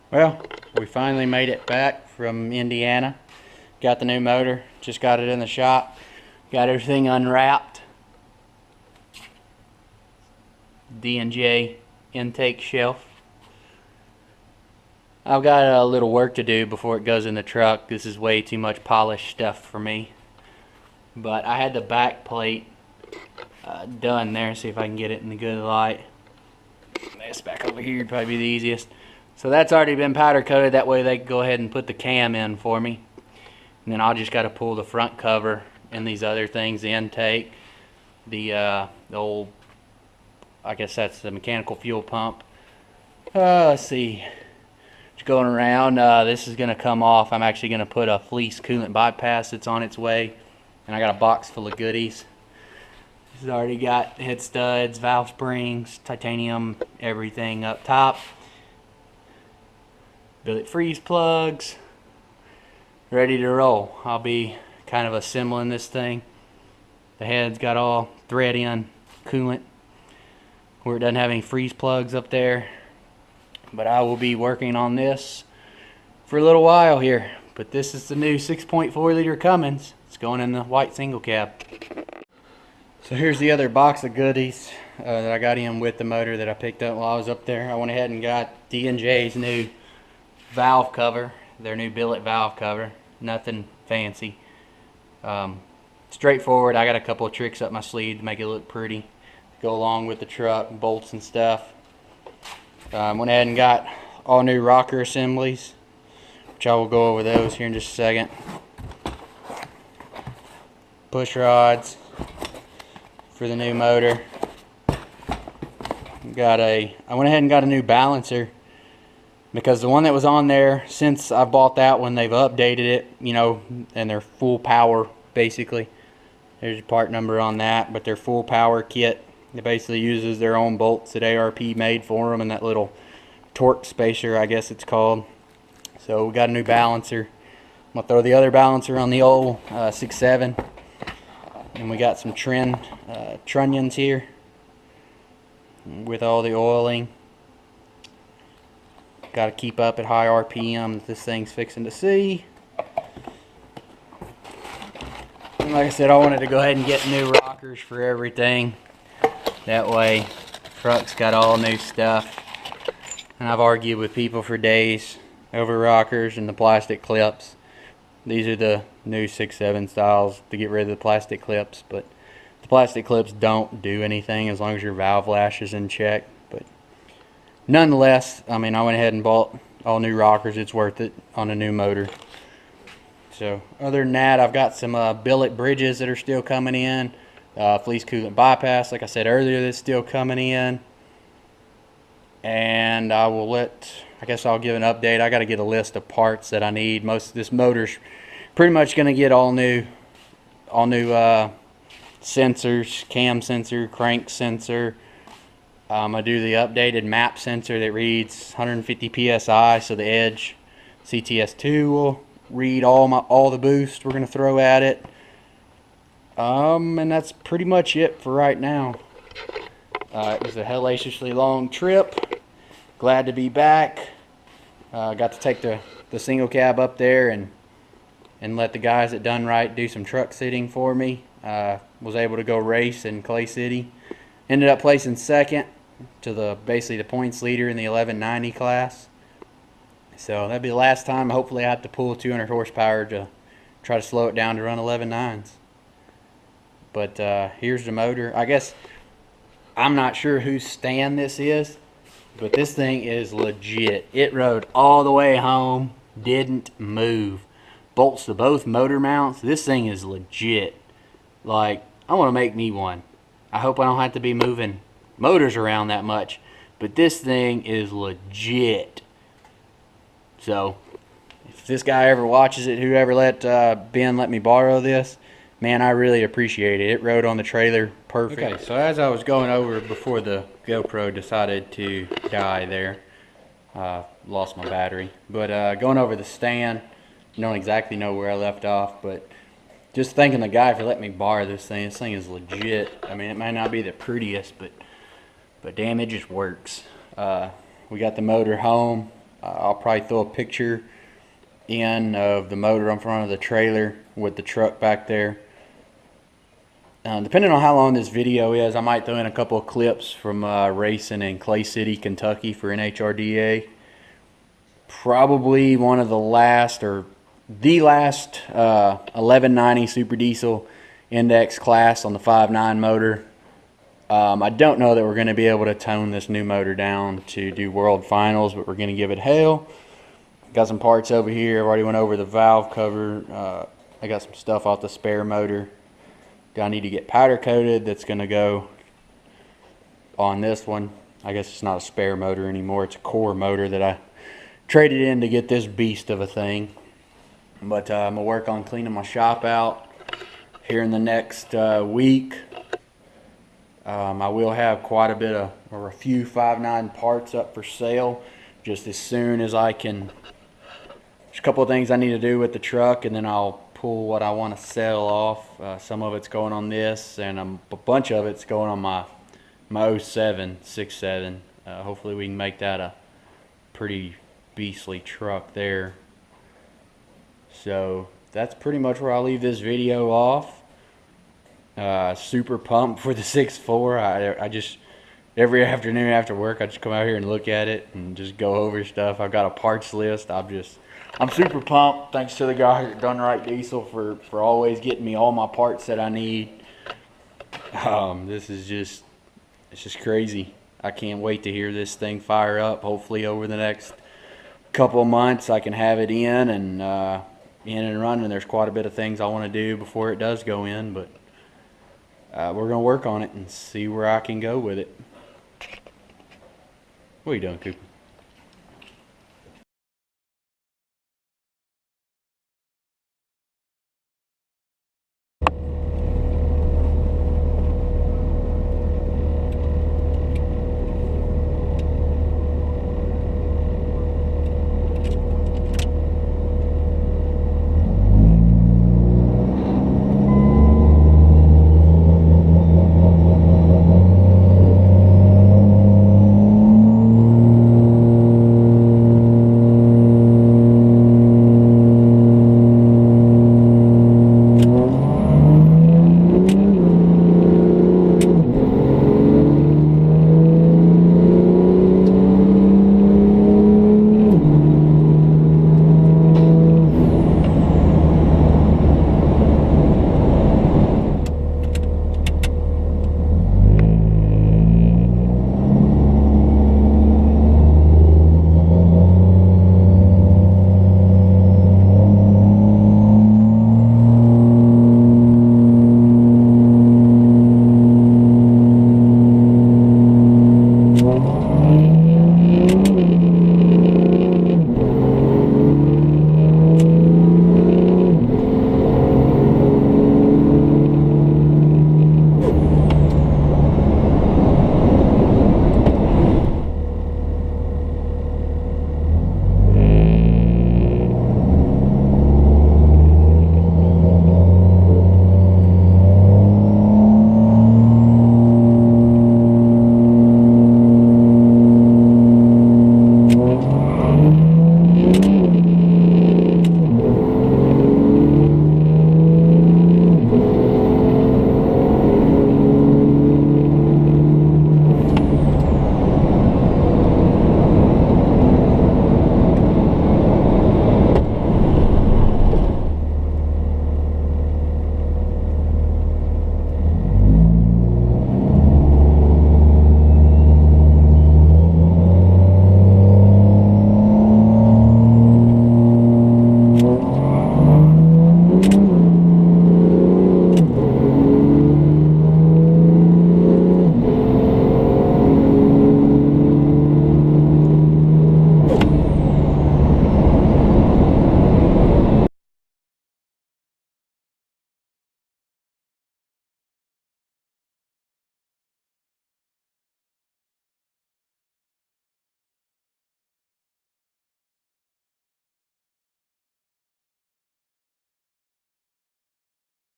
Well, we finally made it back from Indiana. Got the new motor, just got it in the shop. Got everything unwrapped. D&J intake shelf. I've got a little work to do before it goes in the truck. This is way too much polished stuff for me. But I had the back plate done there. See if I can get it in the good light. This back over here would probably be the easiest. So that's already been powder coated. That way they can go ahead and put the cam in for me. And then I'll just got to pull the front cover and these other things, the intake, the old, I guess that's the mechanical fuel pump. Let's see. Just going around. This is going to come off. I'm actually going to put a fleece coolant bypass that's on its way. And I got a box full of goodies. This has already got head studs, valve springs, titanium, everything up top. Billet freeze plugs. Ready to roll. I'll be kind of assembling this thing. The head's got all thread in coolant where it doesn't have any freeze plugs up there. But I will be working on this for a little while here. But this is the new 6.4 liter Cummins. It's going in the white single cab. So here's the other box of goodies that I got in with the motor that I picked up while I was up there. I went ahead and got D&J's new valve cover, their new billet valve cover. Nothing fancy. Straightforward. I got a couple of tricks up my sleeve to make it look pretty. Go along with the truck, bolts and stuff. Went ahead and got all new rocker assemblies, which I will go over those here in just a second. Push rods for the new motor. I went ahead and got a new balancer because the one that was on there, since I bought that one, they've updated it, you know, and they're full power basically. There's a part number on that, but they're full power kit. It basically uses their own bolts that ARP made for them and that little torque spacer, I guess it's called. So we got a new balancer. I'm gonna throw the other balancer on the old 6.7. And we got some trunnions here with all the oiling. Got to keep up at high RPM. This thing's fixing to see. And like I said, I wanted to go ahead and get new rockers for everything. That way, truck's got all new stuff. And I've argued with people for days over rockers and the plastic clips. These are the new 6.7 styles to get rid of the plastic clips, but the plastic clips don't do anything as long as your valve lash is in check. But nonetheless, I mean, I went ahead and bought all new rockers. It's worth it on a new motor. So other than that, I've got some billet bridges that are still coming in. Fleece coolant bypass, like I said earlier, that's still coming in. And I guess I'll give an update. I got to get a list of parts that I need. Most of this motor's pretty much going to get all new sensors, cam sensor, crank sensor. I do the updated map sensor that reads 150 psi, so the Edge CTS2 will read all the boost we're going to throw at it. And that's pretty much it for right now. It was a hellaciously long trip. Glad to be back. Got to take the single cab up there and let the guys at Done Right do some truck sitting for me. Was able to go race in Clay City. Ended up placing second to basically the points leader in the 1190 class. So that'd be the last time. Hopefully I have to pull 200 horsepower to try to slow it down to run 11.9s. But here's the motor. I guess I'm not sure whose stand this is, but this thing is legit. It rode all the way home, didn't move. Bolts to both motor mounts. This thing is legit. Like, I want to make me one. I hope I don't have to be moving motors around that much, but this thing is legit. So if this guy ever watches it, whoever let Ben let me borrow this, man, I really appreciate it. It rode on the trailer perfect. Okay, so as I was going over before the GoPro decided to die there, lost my battery. But going over the stand, don't exactly know where I left off, but just thanking the guy for letting me borrow this thing. This thing is legit. I mean, it might not be the prettiest, but damn, it just works. We got the motor home. I'll probably throw a picture in of the motor on front of the trailer with the truck back there. Depending on how long this video is, I might throw in a couple of clips from racing in Clay City, Kentucky for NHRDA. Probably one of the last, or the last 1190 Super Diesel Index class on the 5.9 motor. I don't know that we're going to be able to tone this new motor down to do World Finals, but we're going to give it hell. Got some parts over here. I've already went over the valve cover. I got some stuff off the spare motor. I need to get powder coated. That's going to go on this one. I guess it's not a spare motor anymore. It's a core motor that I traded in to get this beast of a thing. But I'm going to work on cleaning my shop out here in the next week. I will have quite a bit of, or a few 5.9 parts up for sale just as soon as I can. There's a couple of things I need to do with the truck, and then I'll pull what I want to sell off. Some of it's going on this, and a bunch of it's going on my 07 6.7. Hopefully we can make that a pretty beastly truck there. So that's pretty much where I'll leave this video off. Super pumped for the 6.4. I just, every afternoon after work, I just come out here and look at it and just go over stuff. I've got a parts list. I'm super pumped. Thanks to the guys at Done Right Diesel for always getting me all my parts that I need. This is just, it's just crazy. I can't wait to hear this thing fire up. Hopefully over the next couple of months I can have it in and running. There's quite a bit of things I want to do before it does go in, but we're gonna work on it and see where I can go with it. What are you doing, Cooper?